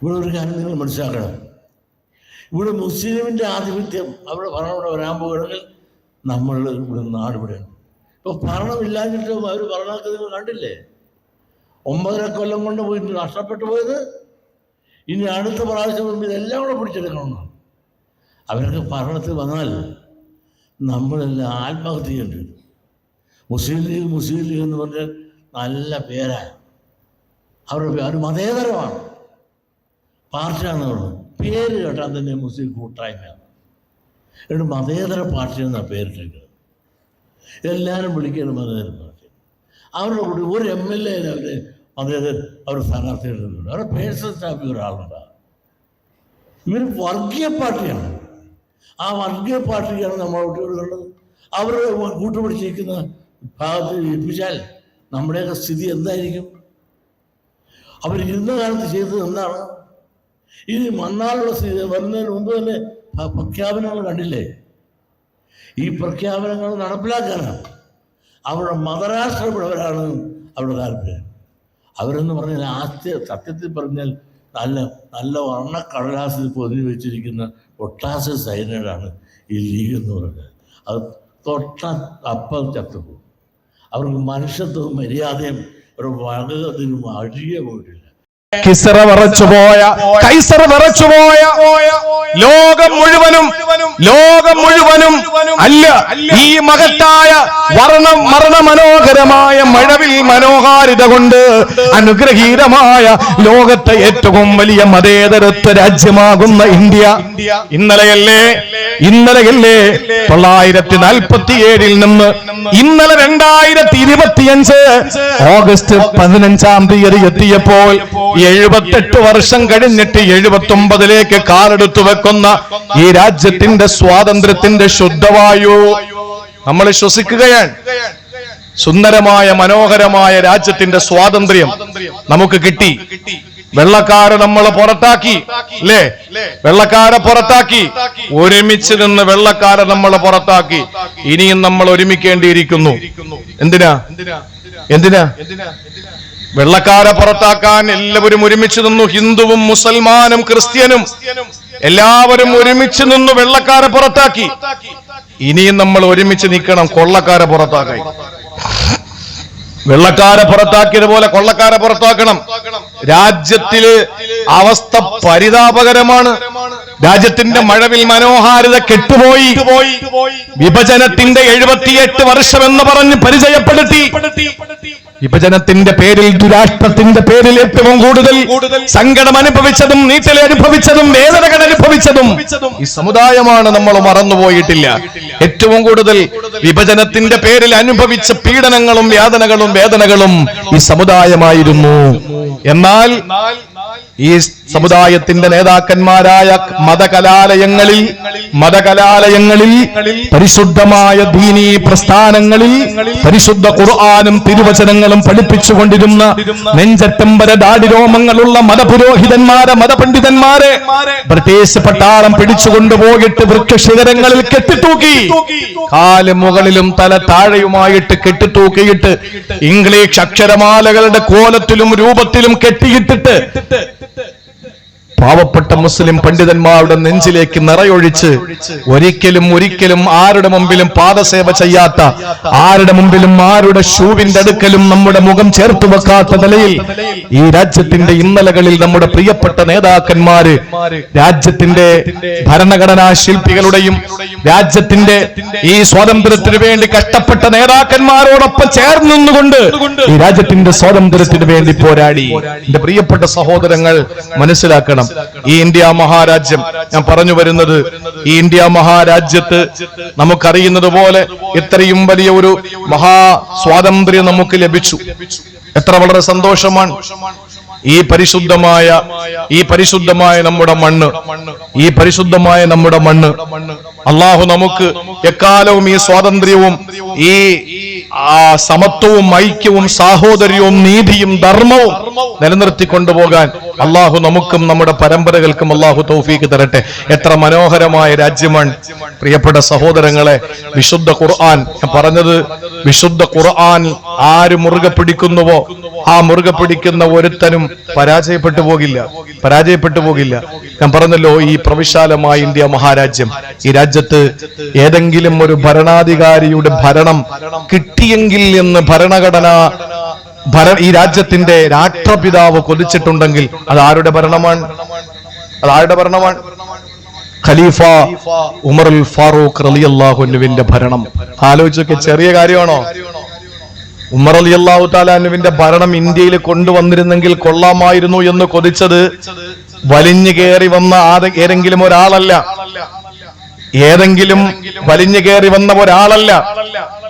ഇവിടെ ഒരു കാര്യം നിങ്ങൾ മനസ്സിലാക്കണം, ഇവിടെ മുസ്ലിമിൻ്റെ ആധിപത്യം അവിടെ ഭരണം ഇവിടെ വരാൻ പോകുകയാണെങ്കിൽ നമ്മൾ ഇവിടെ നാട് വിടണം. ഇപ്പോൾ ഭരണമില്ലാഞ്ഞിട്ടും അവർ ഭരണമൊക്കെ നിങ്ങൾ കണ്ടില്ലേ, 9.5 കൊല്ലം കൊണ്ട് പോയിട്ട് നഷ്ടപ്പെട്ടു പോയത്. ഇനി അടുത്ത പ്രാവശ്യം ഇതെല്ലാം കൂടെ പിടിച്ചെടുക്കണമെന്നാണ്. അവരൊക്കെ ഭരണത്തിൽ വന്നാൽ നമ്മളെല്ലാം ആത്മഹത്യ ചെയ്യേണ്ടി വരും. മുസ്ലിം ലീഗ് എന്ന് പറഞ്ഞാൽ നല്ല പേരാണ്, അവരുടെ അവർ മതേതരമാണ് പാർട്ടിയാണ്. അവർ പേര് കേട്ടാൽ തന്നെ മുസ്ലിം കൂട്ടായ്മയാണ്. എന്നിട്ട് മതേതര പാർട്ടി എന്നാണ് പേരിട്ടേക്കുന്നത്. എല്ലാവരും വിളിക്കുന്നത് മതേതര പാർട്ടി. അവരുടെ കൂടി ഒരു MLA അവർ സ്ഥാനാർത്ഥി എടുക്കുന്നുണ്ട്. അവരുടെ പേഴ്സണൽ സ്റ്റാഫിൽ ഒരാളുണ്ടാകും. ഇവർ വർഗീയ പാർട്ടിയാണ്. ആ വർഗീയ പാർട്ടിക്കാണ് നമ്മൾ കുട്ടികളുള്ളത്. അവർ കൂട്ടുപിടിച്ചിരിക്കുന്ന ഭാഗത്ത് ഏൽപ്പിച്ചാൽ നമ്മുടെയൊക്കെ സ്ഥിതി എന്തായിരിക്കും? അവരിരുന്ന കാലത്ത് ചെയ്തത് എന്താണ്? ഇനി മണ്ണാലുള്ള സ്ഥിതി വരുന്നതിന് മുമ്പ് തന്നെ പ്രഖ്യാപനങ്ങൾ കണ്ടില്ലേ? ഈ പ്രഖ്യാപനങ്ങൾ നടപ്പിലാക്കാനാണ് അവരുടെ മതരാഷ്ട്രമുള്ളവരാണ് അവരുടെ താല്പര്യം. അവരെന്ന് പറഞ്ഞാൽ സത്യത്തിൽ പറഞ്ഞാൽ നല്ല വർണ്ണക്കടലാസിൽ പൊതിഞ്ഞു വെച്ചിരിക്കുന്ന ഒട്ടാസ് സൈനൈഡാണ് ഈ ലീഗ് എന്ന് പറഞ്ഞാൽ. അത് തൊട്ട അപ്പം ചത്തുപോകും. അവർക്ക് മനുഷ്യത്വവും മര്യാദയും ഒരു വകതിനും അഴിയ പോയിട്ടില്ല. കിസ്റ വിറച്ചുപോയ, കൈസർ വിറച്ചുപോയ ലോകം മുഴുവനും അല്ല, ഈ മഹത്തായ മരണമനോഹരമായ മഴവിൽ മനോഹാരിത കൊണ്ട് അനുഗ്രഹീതമായ ലോകത്തെ ഏറ്റവും വലിയ മതേതരത്വ രാജ്യമാകുന്ന ഇന്ത്യ ഇന്നലെയല്ലേ 947 നിന്ന് ഇന്നലെ 2025 ഓഗസ്റ്റ് 15-ാം തീയതി എത്തിയപ്പോൾ 78 വർഷം കഴിഞ്ഞിട്ട് 79ലേക്ക് കാലെടുത്തു വെക്കുന്ന ഈ രാജ്യത്തിന്റെ സ്വാതന്ത്ര്യത്തിന്റെ ശുദ്ധവായു നമ്മൾ ശ്വസിക്കുകയാണ്. സുന്ദരമായ മനോഹരമായ രാജ്യത്തിന്റെ സ്വാതന്ത്ര്യം നമുക്ക് കിട്ടി. വെള്ളക്കാരെ നമ്മളെ പുറത്താക്കി, അല്ലേ? വെള്ളക്കാരെ പുറത്താക്കി, ഒരുമിച്ച് നിന്ന് വെള്ളക്കാരെ നമ്മളെ പുറത്താക്കി. ഇനിയും നമ്മൾ ഒരുമിക്കേണ്ടിയിരിക്കുന്നു. എന്തിനാ? വെള്ളക്കാരെ പുറത്താക്കാൻ എല്ലാവരും ഒരുമിച്ച് നിന്നു. ഹിന്ദുവും മുസൽമാനും ക്രിസ്ത്യനും എല്ലാവരും ഒരുമിച്ച് നിന്നു വെള്ളക്കാരെ പുറത്താക്കി. ഇനിയും നമ്മൾ ഒരുമിച്ച് നിൽക്കണം കൊള്ളക്കാരെ പുറത്താക്കാൻ. വെള്ളക്കാരെ പുറത്താക്കിയതുപോലെ കൊള്ളക്കാരെ പുറത്താക്കണം. രാജ്യത്തില് അവസ്ഥ പരിതാപകരമാണ്. രാജ്യത്തിന്റെ മഴവിൽ മനോഹാരിത കെട്ടുപോയി. വിഭജനത്തിന്റെ 78 വർഷം എന്ന് പറഞ്ഞ് പരിചയപ്പെടുത്തി. വിഭജനത്തിന്റെ പേരിൽ, ദുരാഷ്ട്രത്തിന്റെ പേരിൽ ഏറ്റവും കൂടുതൽ സങ്കടം അനുഭവിച്ചതും നീറ്റൽ അനുഭവിച്ചതും വേദനകൾ അനുഭവിച്ചതും ഈ സമുദായമാണ്. നമ്മൾ മറന്നുപോയിട്ടില്ല. ഏറ്റവും കൂടുതൽ വിഭജനത്തിന്റെ പേരിൽ അനുഭവിച്ച പീഡനങ്ങളും വേദനകളും ഈ സമുദായമായിരുന്നു. എന്നാൽ ഈ സമുദായത്തിന്റെ നേതാക്കന്മാരായ മതകലാലയങ്ങളിൽ പരിശുദ്ധമായ ദീനീ പ്രസ്ഥാനങ്ങളിൽ പരിശുദ്ധ ഖുർആനും തിരുവചനങ്ങളും പഠിപ്പിച്ചുകൊണ്ടിരുന്ന നെഞ്ചറ്റമ്പര ദാടിരോമങ്ങളുള്ള മതപണ്ഡിതന്മാരെ ബ്രിട്ടീഷ് പട്ടാളം പിടിച്ചുകൊണ്ടുപോയിട്ട് വൃക്ഷശിഖരങ്ങളിൽ കെട്ടിത്തൂക്കി. കാല് മുകളിലും തല താഴെയുമായിട്ട് കെട്ടിത്തൂക്കിയിട്ട് ഇംഗ്ലീഷ് അക്ഷരമാലകളുടെ കോലത്തിലും രൂപത്തിലും കെട്ടിയിട്ടിട്ട് പാവപ്പെട്ട മുസ്ലിം പണ്ഡിതന്മാരുടെ നെഞ്ചിലേക്ക് നിറയൊഴിച്ച് ഒരിക്കലും ആരുടെ മുമ്പിലും പാദസേവ ചെയ്യാത്ത, ആരുടെ മുമ്പിലും ആരുടെ ഷൂവിന്റെ അടുക്കലും നമ്മുടെ മുഖം ചേർത്ത് വെക്കാത്ത നിലയിൽ ഈ രാജ്യത്തിന്റെ ഇന്നലകളിൽ നമ്മുടെ പ്രിയപ്പെട്ട നേതാക്കന്മാര് രാജ്യത്തിന്റെ ഭരണഘടനാ ശില്പികളുടെയും രാജ്യത്തിന്റെ ഈ സ്വാതന്ത്ര്യത്തിന് വേണ്ടി കഷ്ടപ്പെട്ട നേതാക്കന്മാരോടൊപ്പം ചേർന്ന് നിന്നുകൊണ്ട് ഈ രാജ്യത്തിന്റെ സ്വാതന്ത്ര്യത്തിന് വേണ്ടി പോരാടി. എന്റെ പ്രിയപ്പെട്ട സഹോദരങ്ങൾ മനസ്സിലാക്കണം, ഈ ഇന്ത്യ മഹാരാജ്യം, ഞാൻ പറഞ്ഞു വരുന്നത്, ഈ ഇന്ത്യ മഹാരാജ്യത്ത് നമുക്കറിയുന്നത് പോലെ ഇത്രയും വലിയ ഒരു മഹാ സ്വാതന്ത്ര്യം നമുക്ക് ലഭിച്ചു. എത്ര വളരെ സന്തോഷമാണ്. ഈ പരിശുദ്ധമായ നമ്മുടെ മണ്ണ് അള്ളാഹു നമുക്ക് എക്കാലവും ഈ സ്വാതന്ത്ര്യവും ഈ സമത്വവും ഐക്യവും സാഹോദര്യവും നീതിയും ധർമ്മവും നിലനിർത്തി കൊണ്ടുപോകാൻ അള്ളാഹു നമുക്കും നമ്മുടെ പരമ്പരകൾക്കും അള്ളാഹു തൗഫീക്ക് തരട്ടെ. എത്ര മനോഹരമായ രാജ്യമാണ് പ്രിയപ്പെട്ട സഹോദരങ്ങളെ. വിശുദ്ധ ഖുർആൻ, ഞാൻ പറഞ്ഞത് വിശുദ്ധ ഖുർആൻ ആര് മുറുകെ പിടിക്കുന്നുവോ ആ മുറുകെ പിടിക്കുന്ന ഒരുത്തനും പരാജയപ്പെട്ടു പോകില്ല. ഞാൻ പറഞ്ഞല്ലോ, ഈ പ്രവിശാലമായ ഇന്ത്യ മഹാരാജ്യം, ഈ രാജ്യത്ത് ഏതെങ്കിലും ഒരു ഭരണാധികാരിയുടെ ഭരണം കിട്ടിയെങ്കിൽ എന്ന് ഈ രാജ്യത്തിന്റെ രാഷ്ട്രപിതാവ് കൊതിച്ചിട്ടുണ്ടെങ്കിൽ അത് ആരുടെ ഭരണമാണ്? ഖലീഫ ഉമറുൽ ഫാറൂഖ് റളിയല്ലാഹു അൻഹുവിന്റെ ഭരണം. ആലോചിച്ചൊക്കെ, ചെറിയ കാര്യമാണോ? ഉമർ റളിയല്ലാഹു തആല അൻഹുവിന്റെ ഭരണം ഇന്ത്യയിൽ കൊണ്ടുവന്നിരുന്നെങ്കിൽ കൊള്ളാമായിരുന്നു എന്ന് കൊതിച്ചത് വലിഞ്ഞു കയറി വന്ന ഏതെങ്കിലും ഒരാളല്ല.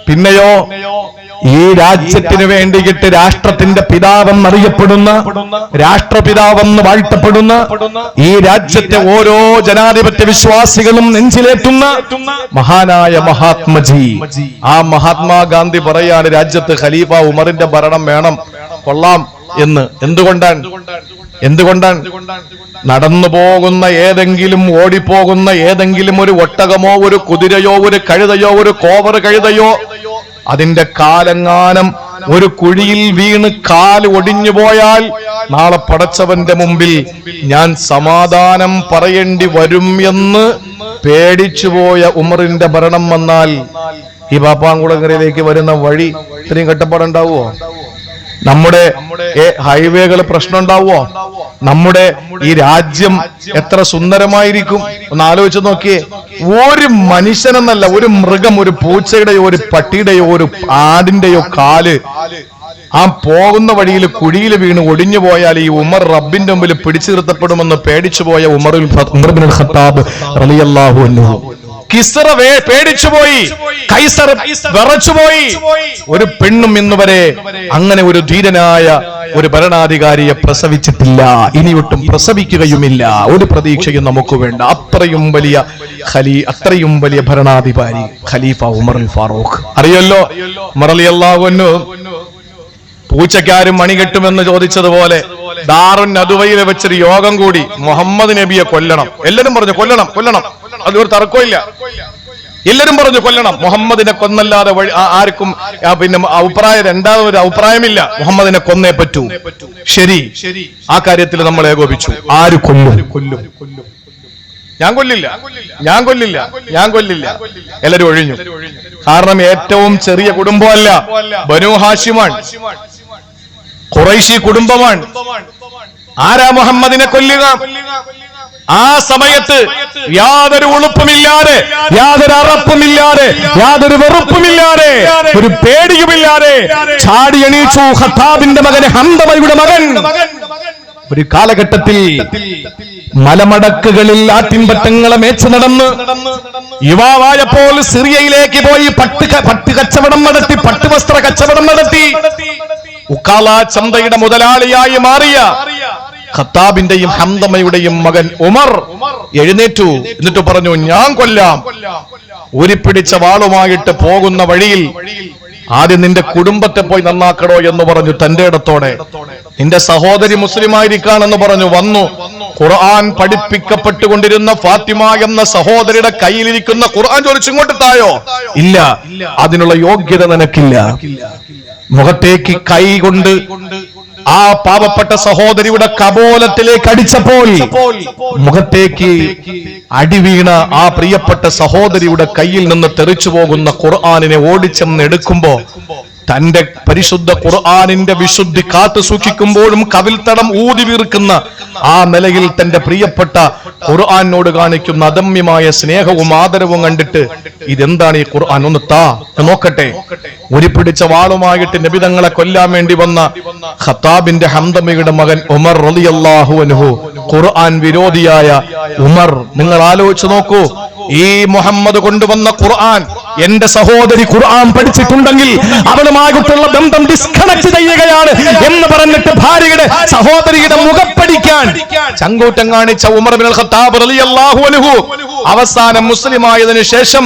പിന്നെയോ, ഈ രാജ്യത്തിന് വേണ്ടിയിട്ട് രാഷ്ട്രത്തിന്റെ പിതാവെന്നറിയപ്പെടുന്ന, രാഷ്ട്രപിതാവെന്ന് വാഴ്ത്തപ്പെടുന്ന, ഈ രാജ്യത്തെ ഓരോ ജനാധിപത്യ വിശ്വാസികളും നെഞ്ചിലേറ്റുന്ന മഹാനായ മഹാത്മജി, ആ മഹാത്മാഗാന്ധി പറയാണ് രാജ്യത്ത് ഖലീഫ ഉമറിന്റെ ഭരണം വേണം, കൊള്ളാം എന്ന്. എന്തുകൊണ്ടാണ്? നടന്നു പോകുന്ന ഏതെങ്കിലും, ഓടിപ്പോകുന്ന ഏതെങ്കിലും ഒരു ഒട്ടകമോ ഒരു കുതിരയോ ഒരു കഴുതയോ ഒരു കോവർ കഴുതയോ അതിന്റെ കാലെങ്ങാനം ഒരു കുഴിയിൽ വീണ് കാല് ഒടിഞ്ഞു പോയാൽ നാളെ പടച്ചവന്റെ മുമ്പിൽ ഞാൻ സമാധാനം പറയേണ്ടി വരും എന്ന് പേടിച്ചുപോയ ഉമറിന്റെ ഭരണം വന്നാൽ ഈ പാപ്പാങ്കുളങ്ങരയിലേക്ക് വരുന്ന വഴി ഇത്രയും കട്ടപ്പാടുണ്ടാവുമോ? നമ്മുടെ ഹൈവേകൾ പ്രശ്നം ഉണ്ടാവുമോ? നമ്മുടെ ഈ രാജ്യം എത്ര സുന്ദരമായിരിക്കും ഒന്ന് ആലോചിച്ച് നോക്കിയേ. ഒരു മനുഷ്യനെന്നല്ല, ഒരു മൃഗം, ഒരു പൂച്ചയുടെയോ ഒരു പട്ടിയുടെയോ ഒരു ആടിന്റെയോ കാല് ആ പോകുന്ന വഴിയിൽ കുഴിയിൽ വീണ് ഒടിഞ്ഞു പോയാൽ ഈ ഉമർ റബ്ബിന്റെ മുമ്പിൽ പിടിച്ചു നിർത്തപ്പെടുമെന്ന് പേടിച്ചു പോയ ഉമർ ഇബ്നുൽ ഖത്താബ് റളിയല്ലാഹു അൻഹു, കിസ്റ പേടിച്ചുപോയി, കൈസർ വിറച്ചുപോയി. ഒരു പെണ്ണും ഇന്നുവരെ അങ്ങനെ ഒരു ധീരനായ ഒരു ഭരണാധികാരിയെ പ്രസവിച്ചിട്ടില്ല, ഇനിയൊട്ടും പ്രസവിക്കുകയുമില്ല. ഒരു പ്രതീക്ഷയും നമുക്ക് വേണ്ട. അത്രയും വലിയ ഭരണാധികാരി ഖലീഫ ഉമറുൽ ഫാറൂഖ്. അറിയല്ലോ, ഉമർ റളിയല്ലാഹു അൻഹു പൂച്ചക്കാരും മണി കെട്ടുമെന്ന് ചോദിച്ചതുപോലെ ദാറുൻ നദുവയിൽ വെച്ചൊരു യോഗം കൂടി മുഹമ്മദ് നബിയെ കൊല്ലണം. എല്ലാരും പറഞ്ഞു കൊല്ലണം, അതൊരു തർക്കമില്ല. എല്ലാരും പറഞ്ഞു കൊല്ലണം. മുഹമ്മദിനെ കൊന്നല്ലാതെ ആർക്കും പിന്നെ രണ്ടാമതൊരു അഭിപ്രായമില്ല. മുഹമ്മദിനെ കൊന്നേ പറ്റൂ. ശരി, ആ കാര്യത്തിൽ നമ്മൾ ഏകോപിച്ചു. ആര് കൊല്ലും? ഞാൻ കൊല്ലില്ല. എല്ലാരും ഒഴിഞ്ഞു. കാരണം ഏറ്റവും ചെറിയ കുടുംബമല്ല, ബനൂ ഹാഷിമാണ്, ഖുറൈശി കുടുംബമാണ്. ആരാ മുഹമ്മദിനെ കൊല്ലുക? ആ സമയത്ത് യാതൊരു ഉളുപ്പുമില്ലാതെ, യാതൊരു അറപ്പുമില്ലാതെ, യാതൊരു വെറുപ്പുമില്ലാതെ, ഒരു പേടിയുമില്ലാതെ ചാടി എണീച്ചു ഖത്താബിന്റെ മകൻ, ഹംദമയുടെ മകൻ. ഒരു കാലഘട്ടത്തിൽ മലമടക്കുകളിൽ ആട്ടിൻപറ്റങ്ങളെ മേച്ചു നടന്ന് യുവാവായപ്പോൾ സിറിയയിലേക്ക് പോയി പട്ട് കച്ചവടം നടത്തി, പട്ടുവസ്ത്ര കച്ചവടം നടത്തി ഉക്കാല ചന്തയുടെ മുതലാളിയായി മാറിയ ഖത്താബിന്റെയും ഹംദമയുടെയും മകൻ ഉമർ എഴുന്നേറ്റു. എന്നിട്ട് പറഞ്ഞു, ഞാൻ കൊല്ലാം. ഊരിപ്പിടിച്ച വാളുമായിട്ട് പോകുന്ന വഴിയിൽ ആദ്യം നിന്റെ കുടുംബത്തെ പോയി നന്നാക്കണോ എന്ന് പറഞ്ഞു തന്റെ ഇടത്തോടെ. നിന്റെ സഹോദരി മുസ്ലിമായിരിക്കാണെന്ന് പറഞ്ഞു. വന്നു. ഖുർആൻ പഠിപ്പിക്കപ്പെട്ടുകൊണ്ടിരുന്ന ഫാത്തിമ എന്ന സഹോദരിയുടെ കയ്യിലിരിക്കുന്ന ഖുർആൻ ചോദിച്ചു, ഇങ്ങോട്ട് തായോ? ഇല്ല, അതിനുള്ള യോഗ്യത നിനക്കില്ല. മുഖത്തേക്ക് കൈ കൊണ്ട് ആ പാവപ്പെട്ട സഹോദരിയുടെ കപോലത്തിലേക്ക് അടിച്ചപ്പോൾ മുഖത്തേക്ക് അടിവീണ ആ പ്രിയപ്പെട്ട സഹോദരിയുടെ കയ്യിൽ നിന്ന് തെറിച്ചു പോകുന്ന ഖുർആനിനെ ഓടിച്ചെന്ന് എടുക്കുമ്പോ തന്റെ പരിശുദ്ധ ഖുർആനിന്റെ വിശുദ്ധി കാത്തു സൂക്ഷിക്കുമ്പോഴും കവിൽത്തടം ഊതി വീർക്കുന്ന ആ നിലയിൽ തന്റെ പ്രിയപ്പെട്ട ഖുർആനോട് കാണിക്കുന്ന അദമ്യമായ സ്നേഹവും ആദരവും കണ്ടിട്ട് ഇതെന്താണ് ഈ ഖുർആൻ, ഒന്ന് താ നോക്കട്ടെ. ഉരിപ്പിടിച്ച വാളുമായിട്ട് നബിതങ്ങളെ കൊല്ലാൻ വേണ്ടി വന്ന ഖത്താബിന്റെ ഹംദമയുടെ മകൻ ഉമർ റളിയല്ലാഹു അൻഹു, ഖുർആൻ വിരോധിയായ ഉമർ. നിങ്ങൾ ആലോചിച്ച് നോക്കൂ, ഈ മുഹമ്മദ് കൊണ്ടുവന്ന ഖുർആൻ, എന്റെ സഹോദരി ഖുർആൻ പഠിച്ചിട്ടുണ്ടെങ്കിൽ അവളുമായിട്ടുള്ള ബന്ധം ഡിസ്കണക്ട് ചെയ്യുകയാണ് എന്ന് പറഞ്ഞിട്ട് ഭാര്യയുടെ സഹോദരിയുടെ മുഖപ്പടിക്കാൻ ചങ്കൂറ്റം കാണിച്ച ഉമർ ഇബ്നുൽ ഖത്താബ് റളിയല്ലാഹു അൻഹു അവസാനം മുസ്ലിമായതിനു ശേഷം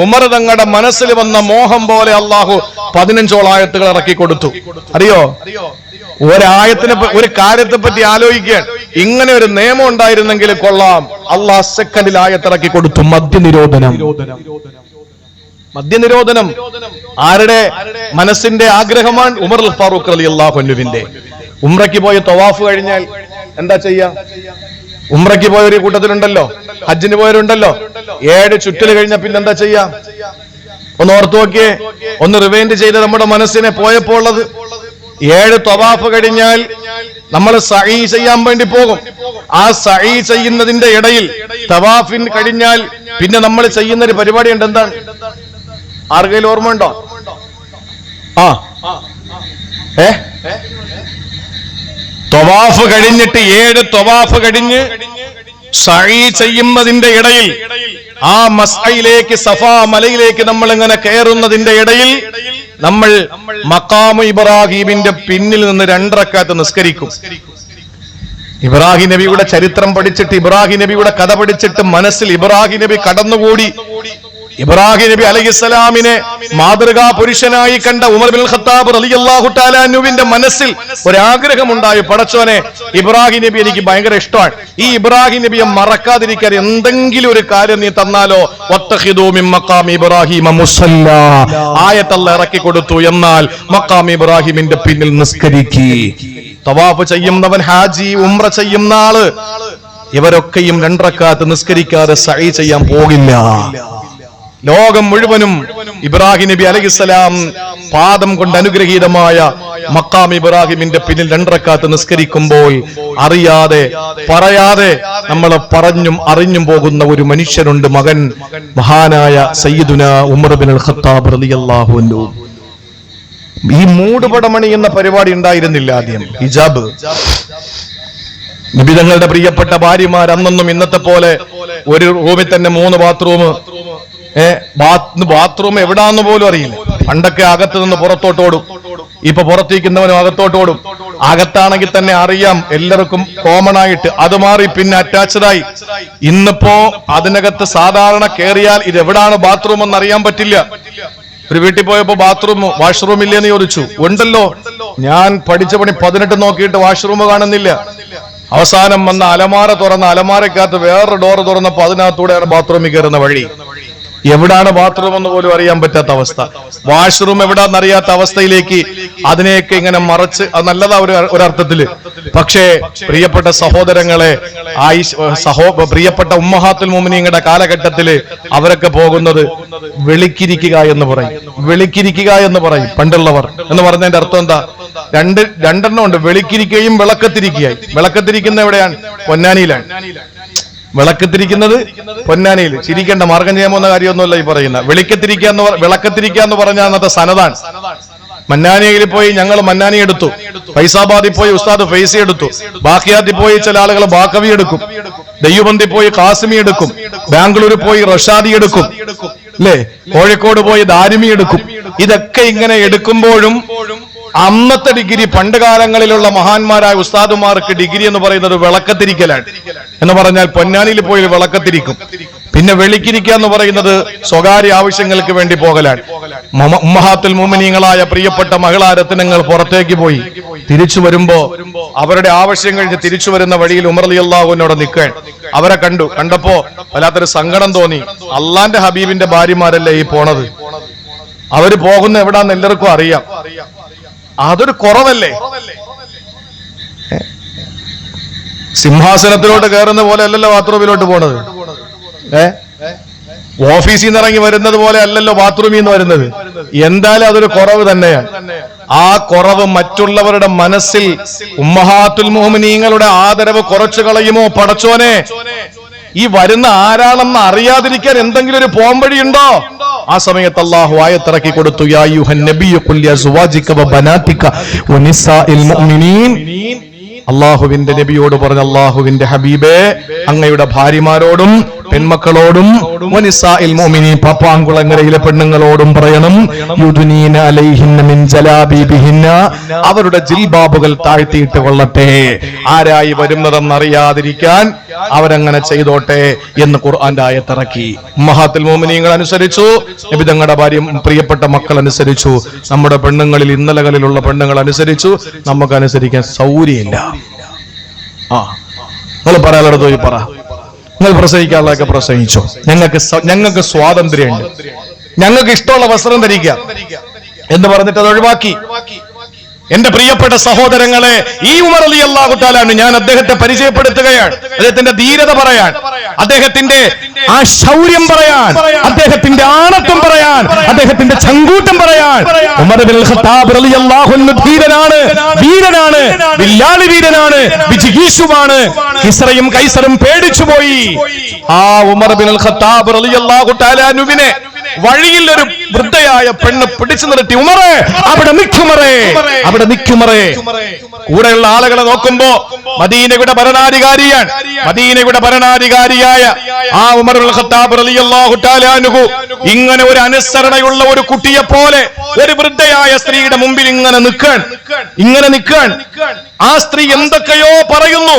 ഉമർ തങ്ങളുടെ മനസ്സിൽ വന്ന മോഹം പോലെ അള്ളാഹു 15 ആയത്തുകൾ ഇറക്കി കൊടുത്തു. അറിയോ, ഒരു കാര്യത്തെ പറ്റി ആലോചിക്കാൻ ഇങ്ങനെ ഒരു നിയമം ഉണ്ടായിരുന്നെങ്കിൽ കൊള്ളാം. അള്ളാഹ് സെക്കൻഡിൽ ആയത്തിറക്കി കൊടുത്തു. മദ്യനിരോധനം ആരുടെ മനസ്സിന്റെ ആഗ്രഹമാണ്? ഉമർ ഫാറൂഖ് റളിയല്ലാഹു അൻഹുവിന്റെ. ഉംറയ്ക്ക് പോയി തവാഫ് കഴിഞ്ഞാൽ എന്താ ചെയ്യാ? ഉംറയ്ക്ക് പോയൊരു കൂട്ടത്തിലുണ്ടല്ലോ, ഹജ്ജിന് പോയവരുണ്ടല്ലോ. 7 ചുറ്റൽ കഴിഞ്ഞ പിന്നെ എന്താ ചെയ്യാ? ഒന്ന് ഓർത്തു നോക്കിയേ, ഒന്ന് റിവൈൻഡ് ചെയ്ത് നമ്മുടെ മനസ്സിനെ പോയപ്പോൾ ഉള്ളത്. 7 തവാഫ് കഴിഞ്ഞാൽ നമ്മൾ സഈ ചെയ്യാൻ വേണ്ടി പോകും. ആ സഈ ചെയ്യുന്നതിന്റെ ഇടയിൽ തവാഫിൻ കഴിഞ്ഞാൽ പിന്നെ നമ്മൾ ചെയ്യുന്ന ഒരു പരിപാടി ഉണ്ട്. എന്താണ്? ആർക്കെങ്കിലും ഓർമ്മ ഉണ്ടോ? തവാഫ് കഴിഞ്ഞിട്ട് 7 തവാഫ് കഴിഞ്ഞ് സഈ ചെയ്യുന്നതിന്റെ ഇടയിൽ ആ മസ്അയിലേക്ക്, സഫാ മലയിലേക്ക് നമ്മൾ ഇങ്ങനെ കയറുന്നതിന്റെ ഇടയിൽ നമ്മൾ മഖാമു ഇബ്രാഹീമിന്റെ പിന്നിൽ നിന്ന് 2 റക്അത്ത് നിസ്കരിക്കും. ഇബ്രാഹിം നബിയുടെ ചരിത്രം പഠിച്ചിട്ട്, ഇബ്രാഹിം നബിയുടെ കഥ പഠിച്ചിട്ട് മനസ്സിൽ ഇബ്രാഹിം നബി കടന്നുകൂടി ഇബ്രാഹിം നബി അലൈഹിസ്സലാമിനെ മാതൃകാ പുരുഷനായി കണ്ട ഉമർ ബിൻ ഖത്താബ് റളിയല്ലാഹു തആല അൻഹുവിന്റെ മനസ്സിൽ ഒരാഗ്രഹമുണ്ടായി, പടച്ചോനെ ഇബ്രാഹിം നബി എനിക്ക് ഭയങ്കര ഇഷ്ടമാണ്, ഈ ഇബ്രാഹിം നബിയെ മറക്കാതിരിക്കാൻ എന്തെങ്കിലും ഒരു കാര്യം നീ തന്നാലോ. വത്തഖിദൂ മിൻ മഖാമി ഇബ്രാഹിമ മുസല്ല ആയത്ത് അല്ലാഹ് ഇറക്കി കൊടുത്തു. എന്നാൽ മഖാം ഇബ്രാഹിമിന്റെ പിന്നിൽ നിസ്കരിക്കി. തവാഫ് ചെയ്യുന്നവൻ, ഹാജി, ഉംറ ചെയ്യുന്ന ആള്, ഇവരൊക്കെയും 2 റക്അത്ത് നിസ്കരിക്കാതെ സഈ ചെയ്യാൻ പോകില്ല. ലോകം മുഴുവനും ഇബ്രാഹിം നബി അലൈഹിസ്സലാം പാദം കൊണ്ട് അനുഗ്രഹീതമായ മഖാം ഇബ്രാഹിമിന്റെ പിന്നിൽ 2 റക്അത്ത് നിസ്കരിക്കുമ്പോൾ അറിയാതെ പറയാതെ നമ്മൾ പറഞ്ഞും അറിഞ്ഞും പോകുന്ന ഒരു മനുഷ്യനുണ്ട്, മകൻ മഹാനായ സയ്യിദുനാ ഉമർ ബിൻ ഖത്താബ് റളിയല്ലാഹു അൻഹു. ഈ മൂടുപടമണി എന്ന പരിപാടി ഉണ്ടായിരുന്നില്ല ആദ്യം. ഹിജാബ്. നബി തങ്ങളുടെ പ്രിയപ്പെട്ട ഭാര്യമാർ അന്നൊന്നും ഇന്നത്തെ പോലെ ഒരു റൂമിൽ തന്നെ 3 ബാത്റൂം, ബാത്റൂം എവിടാന്ന് പോലും അറിയില്ല. പണ്ടൊക്കെ അകത്ത് നിന്ന് പുറത്തോട്ടോടും, ഇപ്പൊ പുറത്തേക്കുന്നവനും അകത്തോട്ടോടും. അകത്താണെങ്കിൽ തന്നെ അറിയാം എല്ലാവർക്കും കോമൺ ആയിട്ട്. അത് മാറി പിന്നെ അറ്റാച്ച്ഡായി. ഇന്നിപ്പോ അതിനകത്ത് സാധാരണ കേറിയാൽ ഇത് എവിടാണ് ബാത്റൂം എന്ന് അറിയാൻ പറ്റില്ല. ഒരു വീട്ടിൽ പോയപ്പോ ബാത്റൂം, വാഷ്റൂം ഇല്ലെന്ന് ചോദിച്ചു. ഉണ്ടല്ലോ, ഞാൻ പഠിച്ച പണി 18 നോക്കിയിട്ട് വാഷ്റൂം കാണുന്നില്ല. അവസാനം വന്ന അലമാര തുറന്ന അലമാരക്കകത്ത് വേറൊരു ഡോറ് തുറന്നപ്പോ അതിനകത്തൂടെയാണ് ബാത്റൂമിൽ കയറുന്ന വഴി. എവിടാണ് ബാത്റൂം എന്ന് പോലും അറിയാൻ പറ്റാത്ത അവസ്ഥ, വാഷ്റൂം എവിടാന്ന് അറിയാത്ത അവസ്ഥയിലേക്ക് അതിനെയൊക്കെ ഇങ്ങനെ മറച്ച്. അത് നല്ലതാ ഒരർത്ഥത്തില്. പക്ഷേ പ്രിയപ്പെട്ട സഹോദരങ്ങളെ, പ്രിയപ്പെട്ട ഉമ്മഹാത്തുൽ മുഅ്മിനീങ്ങളുടെ കാലഘട്ടത്തില് അവരൊക്കെ പോകുന്നത് വെളിക്കിരിക്കുക എന്ന് പറയും. വെളിക്കിരിക്കുക എന്ന് പറയും പണ്ടുള്ളവർ. എന്ന് പറഞ്ഞതിന്റെ അർത്ഥം എന്താ? രണ്ടെണ്ണം ഉണ്ട്, വെളിക്കിരിക്കുകയും വിളക്കത്തിരിക്കുകയും. വിളക്കത്തിരിക്കുന്ന എവിടെയാണ്? പൊന്നാനിയിലാണ്. വിളക്കത്തിരിക്കുന്നത് പൊന്നാനിയിൽ. ചിരിക്കേണ്ട, മാർഗം ചെയ്യാൻ പോകുന്ന കാര്യമൊന്നുമല്ല ഈ പറയുന്ന. വിളക്കത്തിരിക്കുക എന്ന് പറഞ്ഞാൽ അന്നത്തെ സനതാണ്. മന്നാനിയിൽ പോയി ഞങ്ങൾ മന്നാനി എടുത്തു, ഫൈസാബാദിൽ പോയി ഉസ്താദ് ഫൈസി എടുത്തു, ബാക്കിയാത്തിൽ പോയി ചില ആളുകൾ ബാക്കവി എടുക്കും, ദയ്യുബന്ദിൽ പോയി കാസിമി എടുക്കും, ബാംഗ്ലൂരിൽ പോയി റഷാദി എടുക്കും, അല്ലേ, കോഴിക്കോട് പോയി ദാരിമി എടുക്കും. ഇതൊക്കെ ഇങ്ങനെ എടുക്കുമ്പോഴും അന്നത്തെ ഡിഗ്രി, പണ്ട് കാലങ്ങളിലുള്ള മഹാന്മാരായ ഉസ്താദുമാർക്ക് ഡിഗ്രി എന്ന് പറയുന്നത് വിളക്കത്തിരിക്കലാണ്. എന്ന് പറഞ്ഞാൽ പൊന്നാനിയിൽ പോയി വിളക്കത്തിരിക്കും. പിന്നെ വെളിക്കിരിക്കുക എന്ന് പറയുന്നത് സ്വകാര്യ ആവശ്യങ്ങൾക്ക് വേണ്ടി പോകലാണ്. ഉമ്മഹാത്തുൽ മുഅ്മിനീങ്ങളായ പ്രിയപ്പെട്ട മഹിളാരത്നങ്ങൾ പുറത്തേക്ക് പോയി തിരിച്ചു വരുമ്പോ അവരുടെ ആവശ്യം കഴിഞ്ഞ് തിരിച്ചു വരുന്ന വഴിയിൽ ഉമർ റളിയല്ലാഹു അൻഹു നിൽക്കാൻ അവരെ കണ്ടപ്പോ വല്ലാത്തൊരു സങ്കടം തോന്നി. അള്ളാന്റെ ഹബീബിന്റെ ഭാര്യമാരല്ലേ ഈ പോണത്, അവര് പോകുന്ന എവിടാന്ന് എല്ലാവർക്കും അറിയാം. അതൊരു കുറവല്ലേ? സിംഹാസനത്തിലോട്ട് കയറുന്ന പോലെ അല്ലല്ലോ ബാത്റൂമിലോട്ട് പോണത്. ഓഫീസിൽ നിന്ന് ഇറങ്ങി വരുന്നത് പോലെ അല്ലല്ലോ ബാത്റൂമിൽ നിന്ന് വരുന്നത്. എന്തായാലും അതൊരു കുറവ് തന്നെയാണ്. ആ കുറവ് മറ്റുള്ളവരുടെ മനസ്സിൽ ഉമ്മഹാത്തുൽ മുഅ്മിനീങ്ങളുടെ ആദരവ് കുറച്ചു കളയുമോ? പടച്ചോനെ, ഈ വരുന്ന ആരാണെന്ന് അറിയാതിരിക്കാൻ എന്തെങ്കിലും ഒരു പോംവഴിയുണ്ടോ? ആ സമയത്ത് അല്ലാഹു ആയത്തിറക്കി കൊടുത്തു, യാ അയ്യുഹൻ നബിയ്യു ഖുൽ ലിഅസ്വാജിക വബനാതിക വനിസാഇൽ മുഅ്മിനീൻ. അല്ലാഹുവിന്റെ നബിയോട് പറഞ്ഞ, അല്ലാഹുവിന്റെ ഹബീബേ, അങ്ങയുടെ ഭാര്യമാരോടും പെൺമക്കളോടും വനിസാഇൽ മുഅ്മിനീൻ, പാപ്പാങ്കുളങ്ങരയിലെ പെണ്ണുങ്ങളോടും പറയണം, യുദ്നീന അലൈഹിന്ന മിൻ ജലാബീബിഹിന്ന, അവരുടെ ജിൽബാബുകൾ താഴ്ത്തിയിട്ട് കൊള്ളട്ടെ. ആരായി വരുന്നതെന്നറിയാതിരിക്കാൻ അവരങ്ങനെ ചെയ്തോട്ടെ എന്ന് ഖുർആന്റെ ആയത്തിറക്കി. ഉമ്മഹാത്തുൽ മുഅ്മിനീങ്ങൾ അനുസരിച്ചു, നബി തങ്ങളുടെ ഭാര്യ പ്രിയപ്പെട്ട മക്കൾ അനുസരിച്ചു, നമ്മുടെ പെണ്ണുങ്ങളിൽ ഇന്നലകളിലുള്ള പെണ്ണുങ്ങൾ അനുസരിച്ചു. നമുക്ക് അനുസരിക്കാൻ സൗകര്യമില്ല. നിങ്ങൾ പറയാനുള്ളത് പോയി പറ. നിങ്ങൾ പ്രസവിക്കാനുള്ളതൊക്കെ പ്രസവിച്ചോ. ഞങ്ങൾക്ക് സ്വാതന്ത്ര്യമുണ്ട്, ഞങ്ങൾക്ക് ഇഷ്ടമുള്ള വസ്ത്രം ധരിക്കാം എന്ന് പറഞ്ഞിട്ട് അത് ഒഴിവാക്കി. എന്റെ പ്രിയപ്പെട്ട സഹോദരങ്ങളെ, ഈ ഉമർ റളിയല്ലാഹു തആല ഞാൻ അദ്ദേഹത്തെ പരിചയപ്പെടുത്തുകയാണ്. അദ്ദേഹത്തിന്റെ ധീരത പറയാൻ, അദ്ദേഹത്തിന്റെ ആ ശൗര്യം പറയാൻ, അദ്ദേഹത്തിന്റെ ആണത്വം പറയാൻ, അദ്ദേഹത്തിന്റെ ചങ്കൂറ്റം പറയാൻ. ഉമർ ഇബ്നുൽ ഖത്താബ് റളിയല്ലാഹു അൻഹു ധീരനാണ്, വീരനാണ്, വില്ലാളി വീരനാണ്, വിജിഗീഷുമാണ്. കിസ്റയും കൈസറും പേടിച്ചുപോയി. ആ ഉമർ ഇബ്നുൽ ഖത്താബ് റളിയല്ലാഹു തആല അൻഹുവിനെ വഴിയിൽ ഒരു വൃദ്ധയായ പെണ്ണ് പിടിച്ചു നിർത്തി. ഉമറേ, അവിടെ നിൽക്കുമറേ, അവിടെ നിൽക്കുമറേ. കൂടെയുള്ള ആളുകളെ നോക്കുമ്പോ മദീനയുടെ ഭരണാധികാരിയാണ്, മദീനയുടെ ഭരണാധികാരിയായ ആ ഉമർ ഇബ്നുൽ ഖത്താബ് റളിയല്ലാഹു തആല അൻഹു ഇങ്ങനെ ഒരു അനുസരണയുള്ള ഒരു കുട്ടിയെ പോലെ ഒരു വൃദ്ധയായ സ്ത്രീയുടെ മുമ്പിൽ ഇങ്ങനെ നിൽക്കാൻ. ആ സ്ത്രീ എന്തൊക്കെയോ പറയുന്നു.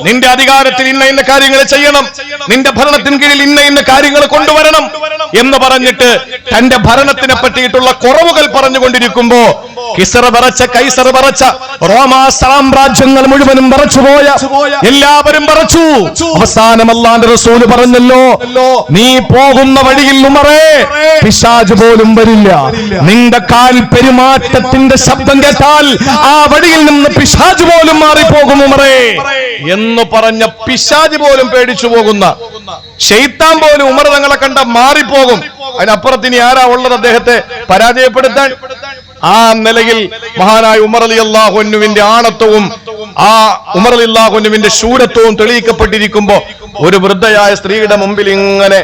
നിന്റെ അധികാരത്തിൽ ഇന്ന ഇന്ന കാര്യങ്ങൾ ചെയ്യണം, നിന്റെ ഭരണത്തിന് കീഴിൽ ഇന്ന ഇന്ന കാര്യങ്ങൾ കൊണ്ടുവരണം എന്ന് പറഞ്ഞിട്ട് തന്റെ ഭരണത്തിനെ പറ്റിയിട്ടുള്ള കുറവുകൾ പറഞ്ഞുകൊണ്ടിരിക്കുമ്പോ കിസ്റ പറച്ച, കൈസർ പറച്ച, റോമാ സാമ്രാജ്യങ്ങൾ മുഴുവനും പറച്ചുപോയ എല്ലാവരും പറച്ചു. അവസാനം അല്ലാഹുവിന്റെ റസൂൽ പറഞ്ഞല്ലോ, നീ പോകുന്ന വഴിയിൽ ഉമറേ പിശാച് പോലും വരില്ല. നിന്റെ കാൽ പെരുമാറ്റത്തിന്റെ ശബ്ദം കേട്ടാൽ ആ വഴിയിൽ നിന്ന് പിശാച് പോലും മാറിപ്പോകും ഉമറേ എന്ന് പറഞ്ഞ പിശാച് പോലും പേടിച്ചു പോകുന്ന ശൈത്താൻ പോലും ഉമർ തങ്ങളെ കണ്ട മാറിപ്പോകും. അതിനപ്പുറത്ത് ഇനി ആരാ ഉള്ളത് അദ്ദേഹത്തെ പരാജയപ്പെടുത്താൻ? ആ നിലയിൽ മഹാനായ ഉമർ റളിയല്ലാഹു അൻഹുവിന്റെ ആണത്വവും ആ ഉമർ റളിയല്ലാഹു അൻഹുവിന്റെ ശൂരത്വവും തെളിയിക്കപ്പെട്ടിരിക്കുമ്പോ ഒരു വൃദ്ധയായ സ്ത്രീയുടെ മുമ്പിൽ ഇങ്ങനെ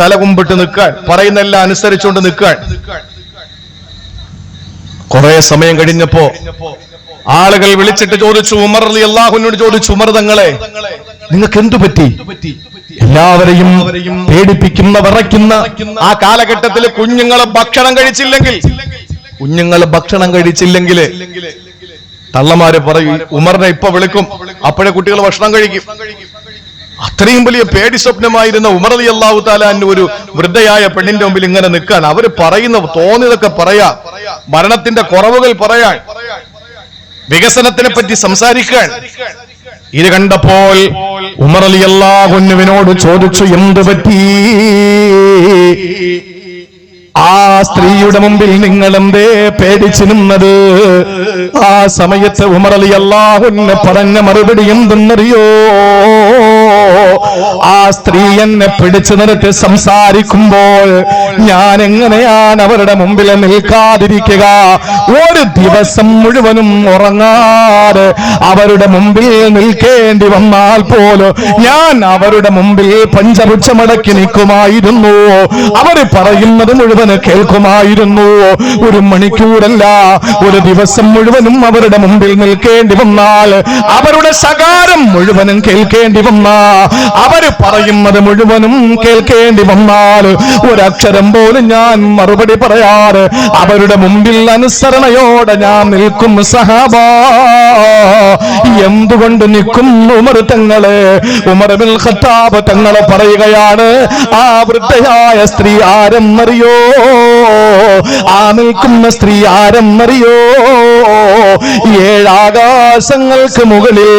തലകുമ്പിട്ട് നിൽക്കാൻ, പറയുന്നെല്ലാം അനുസരിച്ചുകൊണ്ട് നിൽക്കാൻ. കുറെ സമയം കഴിഞ്ഞപ്പോ ആളുകൾ വിളിച്ചിട്ട് ചോദിച്ചു, ഉമർ റളിയല്ലാഹു അൻഹുവിനോട് ചോദിച്ചു, ഉമർ തങ്ങളെ നിങ്ങൾക്ക് എന്തു പറ്റി? എല്ലാവരെയും പേടിപ്പിക്കുന്ന, വിറയ്ക്കുന്ന ആ കാലഘട്ടത്തിൽ കുഞ്ഞുങ്ങൾ ഭക്ഷണം കഴിച്ചില്ലെങ്കിൽ തള്ളമാര് പറയും, ഉമറിനെ ഇപ്പൊ വിളിക്കും, അപ്പോഴേ കുട്ടികൾ ഭക്ഷണം കഴിക്കും. അത്രയും വലിയ പേടി സ്വപ്നമായിരുന്ന ഉമർ റളിയല്ലാഹു തആല അൻഹു ഒരു വൃദ്ധയായ പെണ്ണിന്റെ മുമ്പിൽ ഇങ്ങനെ നിൽക്കാൻ. അവര് പറയുന്ന തോന്നിയതൊക്കെ പറയാ, മരണത്തിന്റെ കുറവുകൾ പറയാൻ, വികസനത്തിനെ പറ്റി സംസാരിക്കാൻ. ഇത് കണ്ടപ്പോൾ ഉമർ റളിയല്ലാഹു അൻഹുവിനോട് ചോദിച്ചു, എന്ത് പറ്റി? ആ സ്ത്രീയുടെ മുമ്പിൽ നിങ്ങൾ എന്തേ പേടിച്ചു നിന്നത്? ആ സമയത്ത് ഉമർ റളിയല്ലാഹു അൻഹു പറഞ്ഞ മറുപടി എന്തെന്നറിയോ? ആ സ്ത്രീ എന്നെ പിടിച്ചു നിർത്തി സംസാരിക്കുമ്പോൾ ഞാൻ എങ്ങനെയാണ് അവരുടെ മുമ്പിൽ നിൽക്കാതിരിക്കുക? ഒരു ദിവസം മുഴുവനും ഉറങ്ങാതെ അവരുടെ മുമ്പിൽ നിൽക്കേണ്ടി വന്നാൽ പോലും ഞാൻ അവരുടെ മുമ്പിൽ പഞ്ചപുച്ഛമടക്കി നിൽക്കുമായിരുന്നു. അവർ പറയുന്നത് മുഴുവൻ കേൾക്കുമായിരുന്നു. ഒരു മണിക്കൂറല്ല, ഒരു ദിവസം മുഴുവനും അവരുടെ മുമ്പിൽ നിൽക്കേണ്ടി വന്നാൽ, അവരുടെ ശകാരം മുഴുവനും കേൾക്കേണ്ടി വന്നാൽ, അവര് പറയുന്നത് മുഴുവനും കേൾക്കേണ്ടി വന്നാൽ ഒരക്ഷരം പോലും ഞാൻ മറുപടി പറയാറ് അവരുടെ മുമ്പിൽ അനുസരണയോടെ ഞാൻ നിൽക്കും. സഹാബാ, എന്തുകൊണ്ട് നിൽക്കും ഉമർ തങ്ങളെ? ഉമർ ഇബ്നുൽ ഖത്താബ് തങ്ങളെ പറയുകയാണ്, ആ വൃദ്ധയായ സ്ത്രീ ആരെന്നറിയോ? ആ നിൽക്കുന്ന സ്ത്രീ ആരെന്നറിയോ? 7 ആകാശങ്ങൾക്ക് മുകളിൽ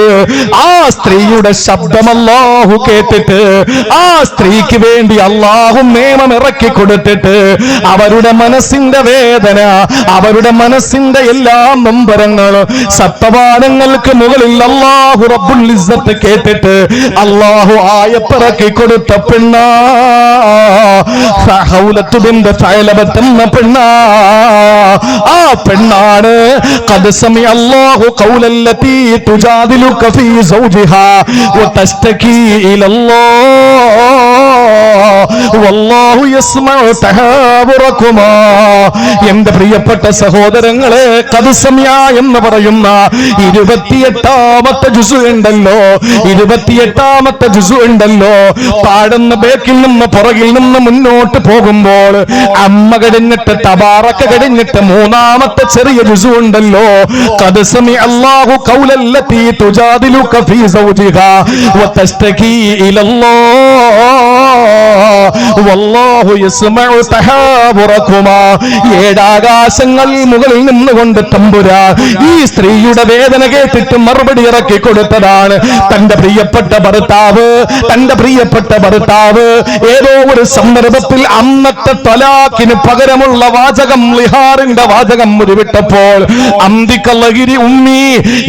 ആ സ്ത്രീയുടെ ശബ്ദം അല്ലാഹു കേട്ടിട്ട്, ആ സ്ത്രീക്ക് വേണ്ടി അല്ലാഹു നിയമം ഇറക്കി കൊടുത്തിട്ട്, അവരുടെ മനസ്സിന്റെ വേദന, അവരുടെ മനസ്സിന്റെ എല്ലാ നൊമ്പരങ്ങളും സത്തവാനങ്ങൾക്ക് മുകളിൽ അല്ലാഹു റബ്ബുൽ ഇസ്സത്ത് കേട്ടിട്ട് അല്ലാഹു ആയത്തിറക്കി കൊടുത്ത പെണ്ണാ ഹൗലത്ത് ബിൻത് തഅലബത്ത് എന്ന പെണ്ണാ. ആ പെണ്ണാണ് ഖദ് സമി അല്ലാഹു ഖൗലല്ലതി തുജാദിലുക ഫീ സൗജിഹാ വതസ്തകി ഇലല്ലാഹ് വല്ലാഹു യസ്മഉ തഹാവുറകുമാ. എന്റെ പ്രിയപ്പെട്ട സഹോദരങ്ങളെ, ഖദ് സമയ എന്ന് പറയുന്ന 28ാമത്തെ ജുസ് ഉണ്ടല്ലോ, 28ാമത്തെ ജുസ് ഉണ്ടല്ലോ, പാടുന്ന ബേക്കിൽ നിന്ന് പുറകിൽ നിന്ന് മുന്നോട്ട് പോകുമ്പോൾ അമ്മ കഴിഞ്ഞിട്ട് തബാറക കഴിഞ്ഞിട്ട് 3ാമത്തെ ചെറിയ ജുസ് ഉണ്ടല്ലോ, ഖദ് സമി അല്ലാഹു ഖൗലല്ലതി തുജാദിലുക ഫീ സൗജിഹാ വതസ്തകി ഇലല്ലാഹ് വല്ലാഹു യസ്മഉ തഹാബുറകുമാ. ഏഴാകാശങ്ങളിൽ മുകളിൽ നിന്നുകൊണ്ട് തമ്പുരാൻ ഈ സ്ത്രീയുടെ വേദന കേട്ടിട്ട് മറുപടി ഇറക്കി കൊടുത്തതാണ്. തന്റെ പ്രിയപ്പെട്ട ഭർത്താവ് ഏതോ ഒരു സന്ദർഭത്തിൽ അന്നത്തെ തലാഖിന് പകരമുള്ള വാചകം, ലിഹാറിന്റെ വാചകം ഉരുവിട്ടപ്പോൾ അന്തിക്കല്ലഗിരി ഉമ്മി,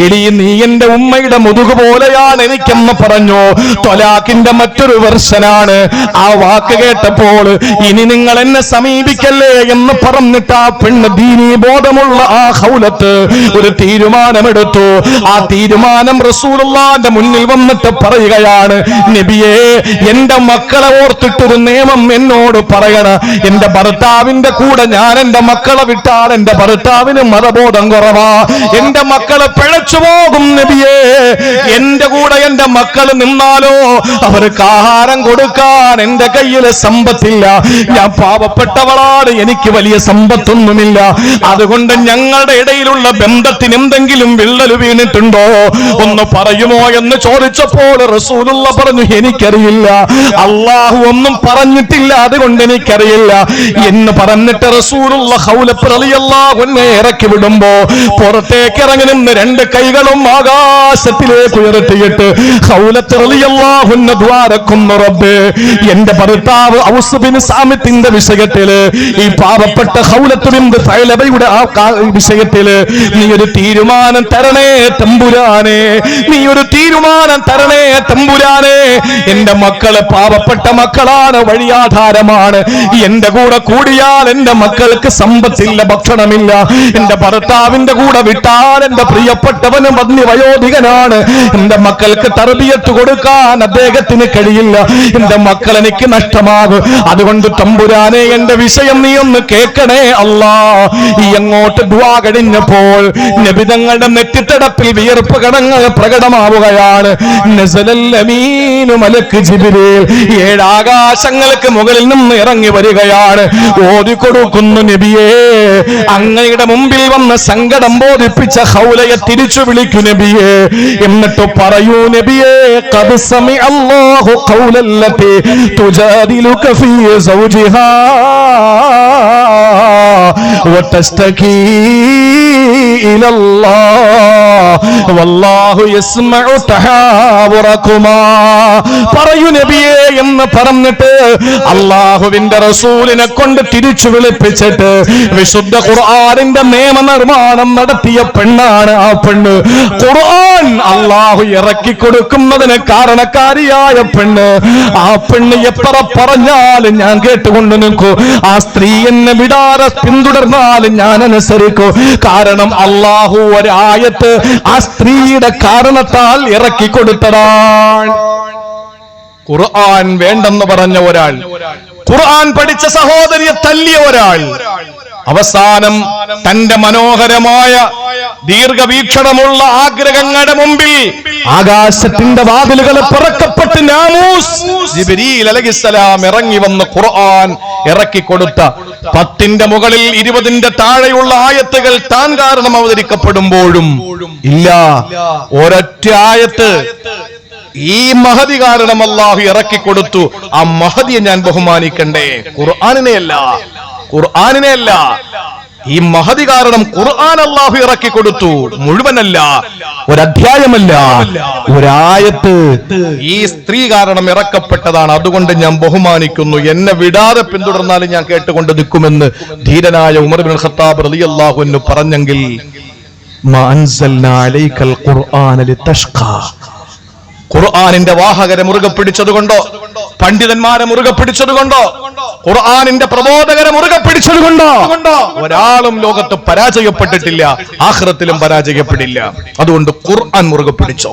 എടി നീ എന്റെ ഉമ്മയുടെ മുതുകു പോലെയാണ് എനിക്കെന്ന് പറഞ്ഞു. ത്വലാഖിന്റെ മറ്റൊരു വെർഷനാണ്. ആ വാക്ക് കേട്ടപ്പോൾ ഇനി നിങ്ങൾ എന്നെ സമീപിക്കല്ലേ എന്ന് പറഞ്ഞിട്ട് ആ പെണ്ണ് ദീനീ ബോധമുള്ള ആ ഖൗലത്ത് ഒരു തീരുമാനമെടുത്തു. ആ തീരുമാനം റസൂലുള്ളാഹിന്റെ മുന്നിൽ വന്നിട്ട് പറയുകയാണ്, നബിയേ, എന്റെ മക്കളെ ഓർത്തിട്ടൊരു നിയമം എന്നോട് പറയണം. എന്റെ ഭർത്താവിന്റെ കൂടെ ഞാൻ എന്റെ മക്കളെ വിട്ടാൽ എന്റെ ഭർത്താവിന് മതബോധം കുറവാ, എന്റെ മക്കള് പിഴച്ചു പോകും നബിയേ. എന്റെ കൂടെ എന്റെ മക്കൾ നിന്നാലോ അവർക്ക് ആഹാരം കൊടുക്കാൻ എന്റെ കയ്യില് സമ്പത്തില്ല. ഞാൻ പാവപ്പെട്ടവളാണ്, എനിക്ക് വലിയ സമ്പത്തൊന്നുമില്ല. അതുകൊണ്ട് ഞങ്ങളുടെ ഇടയിലുള്ള ബന്ധത്തിന് എന്തെങ്കിലും വിള്ളൽ വീണിട്ടുണ്ടോ ഒന്ന് പറയുമോ എന്ന് ചോദിച്ചപ്പോൾ റസൂലുള്ള പറഞ്ഞു, എനിക്കറിയില്ല, അള്ളാഹു ഒന്നും പറഞ്ഞിട്ടില്ല, അതുകൊണ്ട് എനിക്കറിയില്ല എന്ന് പറഞ്ഞിട്ട് റസൂലുള്ള ഖൗലത്ത് റളിയല്ലാഹു അൻഹ ഇറക്കി വിടുമ്പോ പുറത്തേക്ക് ഇറങ്ങി നിന്ന് രണ്ട് കൈകളും ആകാശത്തിലേക്ക് ഉയർത്തിയിട്ട് ഖൗലത്ത് റളിയല്ലാഹു അൻഹ ദ്വാരക്കുന്നു, റബ്ബേ, എന്റെ ഭർത്താവ് ഔസ് ബിൻ സാമിത്തിന്റെ വിഷയത്തില്, ഈ പാവപ്പെട്ട ഖൗലത്ത് ബിൻത് ഫൈലബയുടെ ആ വിഷയത്തില് നീ ഒരു തീരുമാനം തരണേ തമ്പുരാനെ, നീ ഒരു തീരുമാനം തരണേ തമ്പുരാനെ. എന്റെ മക്കള് പാവപ്പെട്ട മക്കളാണ്, വഴിയാധാരമാണ്. എന്റെ കൂടെ കൂടിയാൽ എന്റെ മക്കൾക്ക് സമ്പത്തില്ല, ഭക്ഷണമില്ല. എന്റെ ഭർത്താവിന്റെ കൂടെ വിട്ടാൽ എന്റെ പ്രിയപ്പെട്ടവന് വയോധികനാണ്. എന്റെ മക്കൾക്ക് തർബിയത്ത് കൊടുക്കാൻ അദ്ദേഹത്തിന് കഴിയില്ല. എന്റെ മക്കൾ എനിക്ക് നഷ്ടമാകും. അതുകൊണ്ട് തമ്പുരാനെ എന്റെ വിഷയം നീ ഒന്ന് കേൾക്കണേ അല്ലാ. ഈ അങ്ങോട്ട് ദുആ കഴിഞ്ഞപ്പോൾ നബിതങ്ങളുടെ നെറ്റിത്തടപ്പിൽ വിയർപ്പ് കടങ്ങൾ പ്രകടമാവുകയാണ്. നസലൽ അമീനു മലക്ക് ജിബ്രീൽ ഏഴാകാശങ്ങൾക്ക് മുകളിൽ നിന്ന് ഇറങ്ങി വരികയാണ്. ഓതിക്കൊടുക്കുന്നു, നബിയേ, അങ്ങയുടെ മുമ്പിൽ വന്ന സങ്കടം ബോധിപ്പിച്ച ഖൗലയെ തിരിച്ചു വിളിക്കൂ നബിയേ. എന്നിട്ട് പറയൂ നബിയേ, ഖദ് സമിഅ അല്ലാഹു ഖൗലല്ലതി തുജാദിലുക ഫീ സൗജിഹാ വതസ്തകീ ഇലല്ലാഹ് വല്ലാഹു യസ്മഉ തഹാവുറകുമാ. പറയൂ നബിയേ എന്ന് പറഞ്ഞിട്ട് അല്ലാഹുവിന്റെ റസൂലിനെ കൊണ്ട് തിരിച്ചു വിളിപ്പിച്ചിട്ട് വിശുദ്ധ ഖുർആനിന്റെ നിയമനിർമ്മാണം നടത്തിയ പെണ്ണാണ് ആ പെണ്ണ്. ഖുർആൻ അല്ലാഹു ഇറക്കി കൊടുക്കുന്നതിന് കാരണക്കാരിയായ പെണ്ണ്. ആ പെണ്ണ് എത്ര പറഞ്ഞാലും ഞാൻ കേട്ടുകൊണ്ട് നിൽക്കൂ. ആ സ്ത്രീ എന്നെ വിടാതെ പിന്തുടർന്നാലും ഞാൻ അനുസരിക്കൂ. കാരണം അല്ലാഹു ഒരായത്ത് ആ സ്ത്രീയുടെ കാരണത്താൽ ഇറക്കി കൊടുത്തതാണ്. ഖുർആൻ വേണ്ടെന്ന് പറഞ്ഞ ഒരാൾ, ഖുർആൻ പഠിച്ച സഹോദരിയെ തല്ലിയ ഒരാൾ, അവസാനം തന്റെ മനോഹരമായ ദീർഘവീക്ഷണമുള്ള ആഗ്രഹങ്ങളുടെ മുമ്പിൽ ആകാശത്തിന്റെ വാതിലുകൾ തുറക്കപ്പെട്ട് നാമൂസ് ജിബ്രീൽ അലൈഹിസ്സലാം ഇറങ്ങി വന്ന് ഖുർആൻ ഇറക്കി കൊടുത്ത 10ന്റെ മുകളിൽ 20ന്റെ താഴെയുള്ള ആയത്തുകൾ താൻ കാരണം അവതരിക്കപ്പെടുമ്പോഴും ഇല്ല, ഒരൊറ്റ ആയത്ത് ഈ മഹദി കാരണം അല്ലാഹു ഇറക്കി കൊടുത്തു. ആ മഹദിയെ ഞാൻ ബഹുമാനിക്കണ്ടേ, ഖുർആനിനെയല്ല. ഈ മഹദി കാരണം ഖുർആൻ അല്ലാഹു ഇറക്കി കൊടുത്തു. മുഴുവനല്ല, ഒരധ്യായമല്ല, ഒരായത്ത് ഈ സ്ത്രീ കാരണം ഇറക്കപ്പെട്ടതാണ്. അതുകൊണ്ട് ഞാൻ ബഹുമാനിക്കുന്നു. എന്നെ വിടാതെ പിന്തുടർന്നാലും ഞാൻ കേട്ടുകൊണ്ട് നിൽക്കുമെന്ന് ധീരനായ ഉമർ ഇബ്നുൽ ഖത്താബ് റളിയല്ലാഹു അൻഹു പറഞ്ഞെങ്കിൽ മാ അൻസൽനാ അലൈക്കൽ ഖുർആന ലിതഷ്ഖാ, ഖുർആനിന്റെ വാഹകരെ മുറുകെ പിടിച്ചതുകൊണ്ടോ, പണ്ഡിതന്മാരെ മുറുകെ പിടിച്ചതുകൊണ്ടോ, ഖുർആനിന്റെ പ്രബോധകരെ മുറുകെ പിടിച്ചതുകൊണ്ടോ ഒരാളും ലോകത്ത് പരാജയപ്പെട്ടിട്ടില്ല, ആഖിറത്തിലും പരാജയപ്പെടില്ല. അതുകൊണ്ട് ഖുർആൻ മുറുകെ പിടിച്ചോ.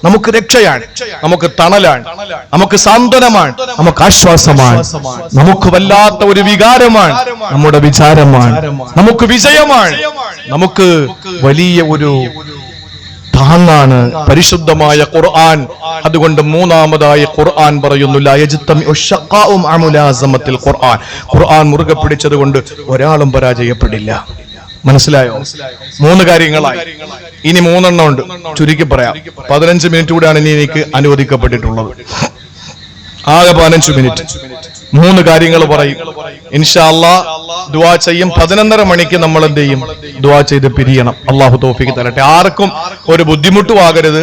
നമുക്ക് രക്ഷയാണ്, നമുക്ക് തണലാണ്, നമുക്ക് സാന്ത്വനമാണ്, നമുക്ക് ആശ്വാസമാണ്, നമുക്ക് വല്ലാത്ത ഒരു വികാരമാണ്, നമ്മുടെ വിചാരമാണ്, നമുക്ക് വിജയമാണ്, നമുക്ക് വലിയ ഒരു താങ്ങാണ് പരിശുദ്ധമായ ഖുർആൻ. അതുകൊണ്ട് മൂന്നാമതായി ഖുർആൻ പറയുന്നു, ലാ യജ്തമിഉ ശഖാഉ മഅ മുലാസമത്തിൽ ഖുർആൻ. ഖുർആൻ മുറുകെ പിടിച്ചത് കൊണ്ട് ഒരാളും പരാജയപ്പെടില്ല. മനസ്സിലായോ? 3 കാര്യങ്ങളായി. ഇനി 3 ഉണ്ട്, ചുരുക്കി പറയാം. 15 മിനിറ്റ് കൂടെയാണ് ഇനി എനിക്ക് അനുവദിക്കപ്പെട്ടിട്ടുള്ളത്. ആകെ 15 മിനിറ്റ് 3 കാര്യങ്ങൾ പറയും. ഇൻഷാ അല്ലാഹ് ദുആ ചെയ്യും. 11:30 മണിക്ക് നമ്മൾ എന്ത് ചെയ്യും? ദുആ ചെയ്ത് പിരിയണം. അള്ളാഹു തൗഫീഖ് തരട്ടെ. ആർക്കും ഒരു ബുദ്ധിമുട്ടും ആകരുത്,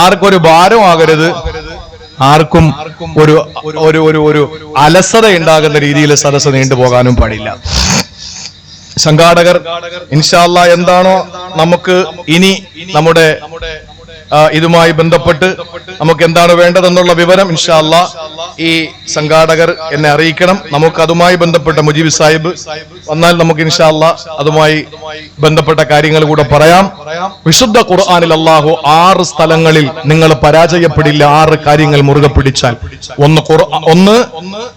ആർക്കും ഒരു ഭാരം ആകരുത്, ആർക്കും ഒരു ഒരു ഒരു ഒരു അലസത ഉണ്ടാകുന്ന രീതിയിൽ സദസ്സ് നീണ്ടുപോകാനും പാടില്ല. സംഘാടകർ ഇൻഷാ അല്ലാഹ് എന്താണോ നമുക്ക് ഇനി നമ്മുടെ ഇതുമായി ബന്ധപ്പെട്ട് നമുക്ക് എന്താണ് വേണ്ടതെന്നുള്ള വിവരം ഇൻഷാ അല്ലാഹ് ഈ സംഘാടകർ എന്നെ അറിയിക്കണം. നമുക്ക് അതുമായി ബന്ധപ്പെട്ട മുജീബ് സാഹിബ് വന്നാൽ നമുക്ക് ഇൻഷാ അല്ലാഹ് അതുമായി ബന്ധപ്പെട്ട കാര്യങ്ങൾ കൂടെ പറയാം. വിശുദ്ധ ഖുർആനിൽ അല്ലാഹു 6 സ്ഥലങ്ങളിൽ നിങ്ങൾ പരാജയപ്പെടില്ല 6 കാര്യങ്ങൾ മുറുകെ പിടിച്ചാൽ. ഒന്ന്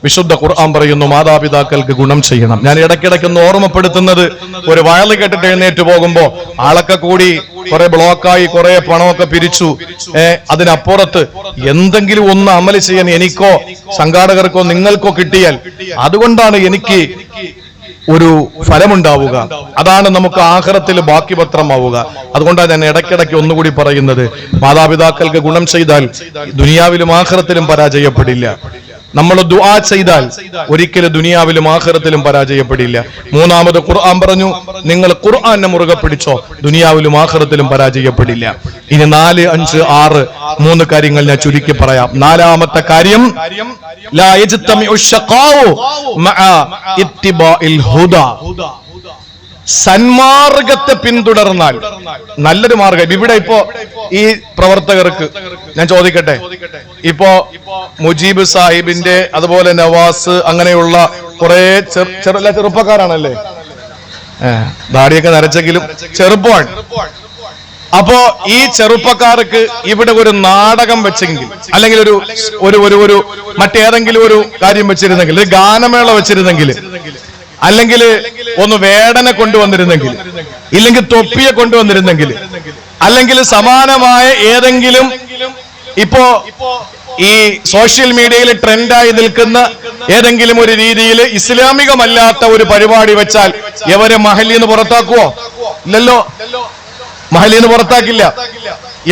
വിശുദ്ധ ഖുർആൻ പറയുന്നു മാതാപിതാക്കൾക്ക് ഗുണം ചെയ്യണം. ഞാൻ ഇടയ്ക്കിടയ്ക്ക് ഒന്ന് ഓർമ്മപ്പെടുത്തുന്നത്, ഒരു വയല് കേട്ടിട്ട് എഴുന്നേറ്റ് പോകുമ്പോ ആളൊക്കെ കൂടി കുറെ ബ്ലോക്കായി കുറെ പണമൊക്കെ പിരിച്ചു, അതിനപ്പുറത്ത് എന്തെങ്കിലും ഒന്ന് അമല് ചെയ്യാൻ എനിക്കോ സംഘാടകർക്കോ നിങ്ങൾക്കോ കിട്ടിയാൽ അതുകൊണ്ടാണ് എനിക്ക് ഒരു ഫലമുണ്ടാവുക, അതാണ് നമുക്ക് ആഖിറത്തിൽ ബാക്കി പത്രമാവുക. അതുകൊണ്ടാണ് ഞാൻ ഇടയ്ക്കിടയ്ക്ക് ഒന്നുകൂടി പറയുന്നത്, മാതാപിതാക്കൾക്ക് ഗുണം ചെയ്താൽ ദുനിയാവിലും ആഖിറത്തിലും പരാജയപ്പെടില്ല. നമ്മൾ ദുആ ചെയ്താൽ ഒരിക്കലും ദുനിയാവിലും ആഖിറത്തിലും പരാജയപ്പെടില്ല. മൂന്നാമത് ഖുർആൻ പറഞ്ഞു, നിങ്ങൾ ഖുർആനെ മുറുകെ പിടിച്ചോ, ദുനിയാവിലും ആഖിറത്തിലും പരാജയപ്പെടില്ല. ഇനി 4, 5, 6 3 കാര്യങ്ങൾ ഞാൻ ചുരുക്കി പറയാം. 4ാമത്തെ കാര്യം, ലാ യജ്തമിഉ ശഖാഉ മഅ ഇത്തിബാഇൽ ഹുദാ. സന്മാർഗത്തെ പിന്തുടർന്നാൽ നല്ലൊരു മാർഗം. ഇവിടെ ഇപ്പോ ഈ പ്രവർത്തകർക്ക് ഞാൻ ചോദിക്കട്ടെ, ഇപ്പോ മുജീബ് സാഹിബിന്റെ അതുപോലെ നവാസ് അങ്ങനെയുള്ള കുറെ ചെറുപ്പക്കാരാണല്ലേ, ദാടിയൊക്കെ നരച്ചെങ്കിലും ചെറുപ്പമാണ്. അപ്പോ ഈ ചെറുപ്പക്കാർക്ക് ഇവിടെ ഒരു നാടകം വെച്ചെങ്കിൽ, അല്ലെങ്കിൽ ഒരു ഒരു ഒരു മറ്റേതെങ്കിലും ഒരു കാര്യം വെച്ചിരുന്നെങ്കിൽ, ഒരു ഗാനമേള വെച്ചിരുന്നെങ്കിൽ, അല്ലെങ്കിൽ ഒന്ന് വേടനെ കൊണ്ടുവന്നിരുന്നെങ്കിൽ, ഇല്ലെങ്കിൽ തൊപ്പിയെ കൊണ്ടുവന്നിരുന്നെങ്കിൽ, അല്ലെങ്കിൽ സമാനമായ ഏതെങ്കിലും ഇപ്പോ ഈ സോഷ്യൽ മീഡിയയിൽ ട്രെൻഡായി നിൽക്കുന്ന ഏതെങ്കിലും ഒരു രീതിയിൽ ഇസ്ലാമികമല്ലാത്ത ഒരു പരിപാടി വെച്ചാൽ ഇവരെ മഹല്ലിന്ന് പുറത്താക്കുവോ? ഇല്ലല്ലോ, മഹല്ലിന്ന് പുറത്താക്കില്ല.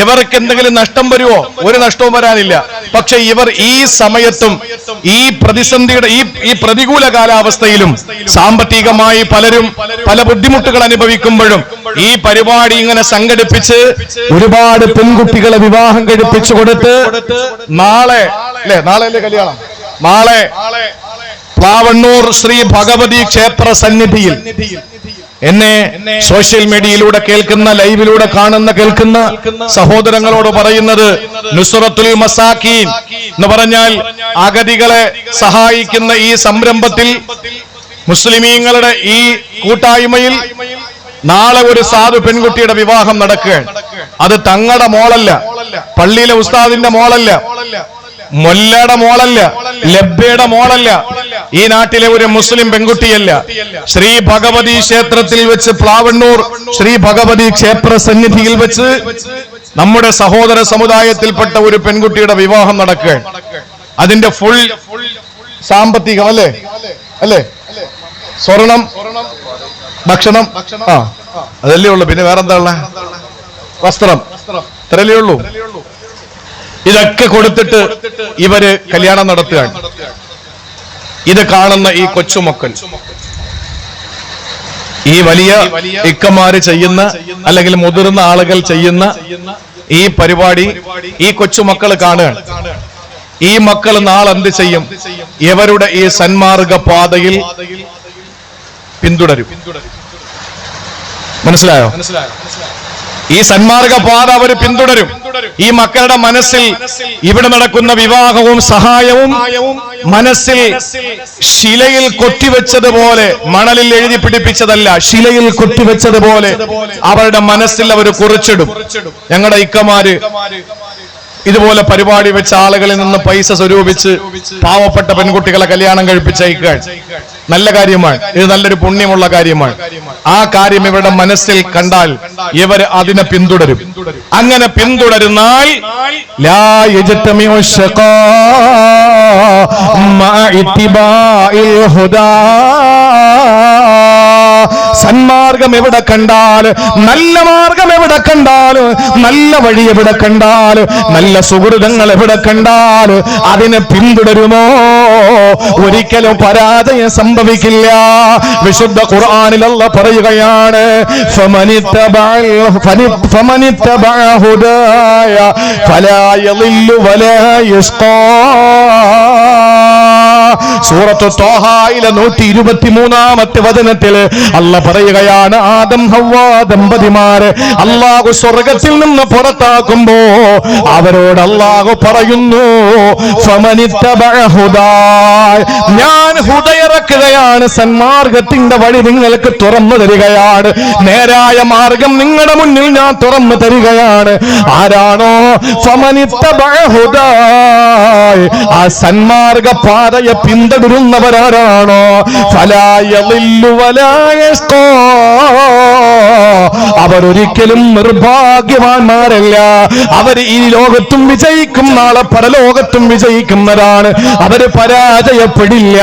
ഇവർക്ക് എന്തെങ്കിലും നഷ്ടം വരുമോ? ഒരു നഷ്ടവും വരാനില്ല. പക്ഷെ ഇവർ ഈ സമയത്തും ഈ പ്രതിസന്ധിയുടെ ഈ പ്രതികൂല കാലാവസ്ഥയിലും സാമ്പത്തികമായി പലരും പല ബുദ്ധിമുട്ടുകൾ അനുഭവിക്കുമ്പോഴും ഈ പരിപാടി ഇങ്ങനെ സംഘടിപ്പിച്ച് ഒരുപാട് പെൺകുട്ടികളെ വിവാഹം കഴിപ്പിച്ചു കൊടുത്ത് നാളെ അല്ലേ കല്യാണം, നാളെ പ്ലാവണ്ണൂർ ശ്രീ ഭഗവതി ക്ഷേത്ര സന്നിധിയിൽ എന്നെ സോഷ്യൽ മീഡിയയിലൂടെ കേൾക്കുന്ന, ലൈവിലൂടെ കാണുന്ന കേൾക്കുന്ന സഹോദരങ്ങളോട് പറയുന്നത്, നുസ്റത്തുൽ മസാക്കീൻ എന്ന് പറഞ്ഞാൽ അഗതികളെ സഹായിക്കുന്ന ഈ സംരംഭത്തിൽ, മുസ്ലിമീങ്ങളുടെ ഈ കൂട്ടായ്മയിൽ നാളെ ഒരു സാധു പെൺകുട്ടിയുടെ വിവാഹം നടക്കുകയാണ്. അത് തങ്ങളുടെ മോളല്ല, പള്ളിയിലെ ഉസ്താദിന്റെ മോളല്ല, മൊല്ലയുടെ മോളല്ല, ലബ്ബയുടെ മോളല്ല, ഈ നാട്ടിലെ ഒരു മുസ്ലിം പെൺകുട്ടിയല്ല. ശ്രീ ഭഗവതി ക്ഷേത്രത്തിൽ വെച്ച്, പ്ലാവണ്ണൂർ ശ്രീ ഭഗവതി ക്ഷേത്ര സന്നിധിയിൽ വെച്ച് നമ്മുടെ സഹോദര സമുദായത്തിൽപ്പെട്ട ഒരു പെൺകുട്ടിയുടെ വിവാഹം നടക്കുകയാണ്. അതിന്റെ ഫുൾ സാമ്പത്തികം അല്ലേ സ്വർണം, ഭക്ഷണം, അതല്ലേ ഉള്ളു. പിന്നെ വേറെന്താ ഉള്ള? വസ്ത്രം, ഇത്രയല്ലേ ഉള്ളൂ. ഇതൊക്കെ കൊടുത്തിട്ട് ഇവര് കല്യാണം നടത്തുകയാണ്. ഇത് കാണുന്ന ഈ കൊച്ചുമക്കൾ, ഈ വലിയ ഇക്കമാര് ചെയ്യുന്ന, അല്ലെങ്കിൽ മുതിർന്ന ആളുകൾ ചെയ്യുന്ന ഈ പരിപാടി ഈ കൊച്ചുമക്കൾ കാണുകയാണ്. ഈ മക്കൾ നാളെ എന്ത് ചെയ്യും? ഇവരുടെ ഈ സന്മാർഗ പാതയിൽ പിന്തുടരും. മനസ്സിലായോ? ഈ സന്മാർഗ പാത അവർ പിന്തുടരും. ഈ മക്കളുടെ മനസ്സിൽ ഇവിടെ നടക്കുന്ന വിവാഹവും സഹായവും മനസ്സിൽ ശിലയിൽ കൊത്തിവെച്ചതുപോലെ, മണലിൽ എഴുതി പിടിപ്പിച്ചതല്ല, ശിലയിൽ കൊത്തിവെച്ചതുപോലെ അവരുടെ മനസ്സിൽ അവർ കുറിച്ചിടും. ഞങ്ങളുടെ ഇക്കമാര് ഇതുപോലെ പരിപാടി വെച്ച ആളുകളിൽ നിന്ന് പൈസ സ്വരൂപിച്ച് പാവപ്പെട്ട പെൺകുട്ടികളെ കല്യാണം കഴിപ്പിച്ചയക്കാൻ നല്ല കാര്യമാണ്. ഇത് നല്ലൊരു പുണ്യമുള്ള കാര്യമാണ്. ആ കാര്യം ഇവരുടെ മനസ്സിൽ കണ്ടാൽ ഇവർ അതിനെ പിന്തുടരും. അങ്ങനെ പിന്തുടരുന്നാൽ ലാ യജ്തമിഉ ശഖാ മഅ ഇത്തിബാഇൽ ഹുദാ, സന്മാർഗം എവിടെ കണ്ടാൽ, നല്ല മാർഗം എവിടെ കണ്ടാൽ, നല്ല വഴി എവിടെ കണ്ടാൽ, നല്ല സുഹൃതങ്ങൾ എവിടെ കണ്ടാൽ അതിനെ പിന്തുടരുമോ? ഒരിക്കലും പരാജയം സംഭവിക്കില്ല. വിശുദ്ധ ഖുർആനിൽ അല്ലാഹ് പറയുകയാണ്, ഫമനിത്തബഅ ഹുദായ ഫലാ യളില്ലു വലാ യസ്ഖാ. സൂറത്ത് ത്വാഹയിലെ 123-ാമത്തെ വചനത്തിൽ അല്ലാഹ് പറയുകയാണ്, ആദം ഹവ്വ ദമ്പതിമാരെ അല്ലാഹു സ്വർഗ്ഗത്തിൽ നിന്ന് പുറത്താക്കുമ്പോ അവരോട് അല്ലാഹു പറയുന്നു, ഫമനിത്തബഅ ഹുദായ, ഞാൻ ഹുദയിറക്കുകയാണ്, സന്മാർഗത്തിന്റെ വഴി നിങ്ങൾക്ക് തുറന്നു തരികയാണ്, നേരായ മാർഗം നിങ്ങളുടെ മുന്നിൽ ഞാൻ തുറന്നു തരികയാണ്. ആരാണോ ഫമനിത്തബഅ ഹുദായ, ആ സന്മാർഗ പാതയെ പിന്തുടരുന്നവരാരാണോ, ഫലാ യളില്ലു വലാ യസ്ഖാ, അവരൊരിക്കലും നിർഭാഗ്യവാന്മാരല്ല. അവർ ഈ ലോകത്തും വിജയിക്കും, നാളെ പരലോകത്തും വിജയിക്കുന്നതാണ്. അവര് പരാജയപ്പെടില്ല.